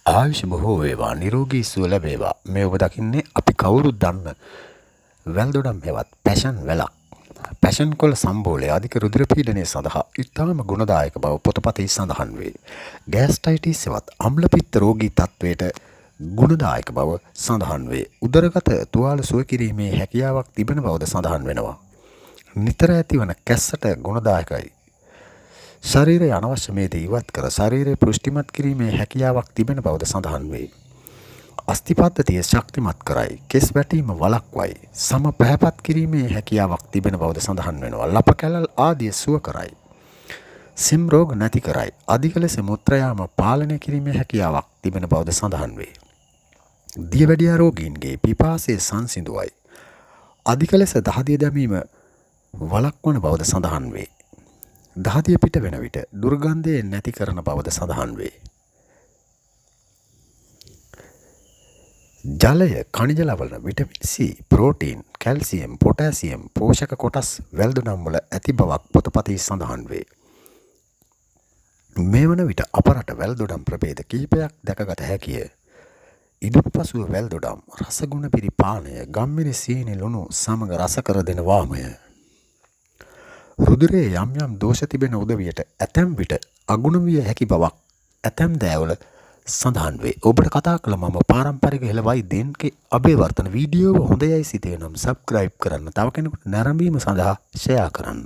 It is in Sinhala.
ආයුෂ බොහෝ වේවා නිරෝගී සුව ලැබේවා. මේ ඔබ දකින්නේ අපි කවුරුත් දන්න වැල්දොඩම් හෙවත් පැෂන් වැලක්. පැෂන් කොළ සම්බෝලයේ අධික රුධිර පීඩනය සඳහා ඉතාම ගුණදායක බව පොතපතේ සඳහන් වේ. ගෑස්ට්‍රයිටිස් හෙවත් අම්ල පිත්ත රෝගී තත්වයට ගුණදායක බව සඳහන් වේ. උදරගත තුවාල සුව කිරීමේ හැකියාවක් තිබෙන බවද සඳහන් වෙනවා. නිතර ඇතිවන කැස්සට ගුණදායකයි. ශරීරයේ අනවශ්‍ය මේද ඉවත් කර ශරීරය පුෂ්ටිමත් කිරීමේ හැකියාවක් තිබෙන බවද සඳහන් වේ. අස්ථි පද්ධතිය ශක්තිමත් කරයි. කෙස් වැටීම වළක්වයි. සම පැහැපත් කිරීමේ හැකියාවක් තිබෙන බවද සඳහන් වෙනවා. ලප කැලල් ආදිය සුව කරයි. සිම් රෝග නැති කරයි. අධික ලෙස මුත්‍ර යාම පාලනය කිරීමේ හැකියාවක් තිබෙන බවද සඳහන් වේ. දියවැඩියා රෝගීන්ගේ පිපාසය සංසිඳුවයි. අධික ලෙස දහදිය දැමීම වළක්වන බවද සඳහන් වේ. දහදිය පිට වෙන විට දුර්ගන්ධය නැති කරන බවද සඳහන් වේ. ජලය කනිජ ලවණ vitamin C, protein, calcium, potassium පෝෂක කොටස් වැල්දොඩම් වල ඇති බවක් පොතපතේ සඳහන් වේ. මේ වන විට අප රට වැල්දොඩම් ප්‍රභේද කිහිපයක් දැකගත හැකිය. ඉදුම් පසුව වැල්දොඩම් රසගුණ පිරි පානය ගම්මිරි සීනි ලුණු සමග රස කර දෙන වාමය. රුධිරයේ යම් යම් දෝෂ තිබෙන උදවියට ඇතැම් විට අගුණ විය හැකි බවක් ඇතැම් දෑවල සඳහන් වේ. ඔබට කතා කළ මම පාරම්පරික හෙළ වෛද්‍යන්ගේ අබේවර්තන වීඩියෝව හොඳයයි සිතේ නම් සබ්ස්ක්‍රයිබ් කරන්න. තව කෙනෙකුට නැරඹීම සඳහා ෂෙයා කරන්න.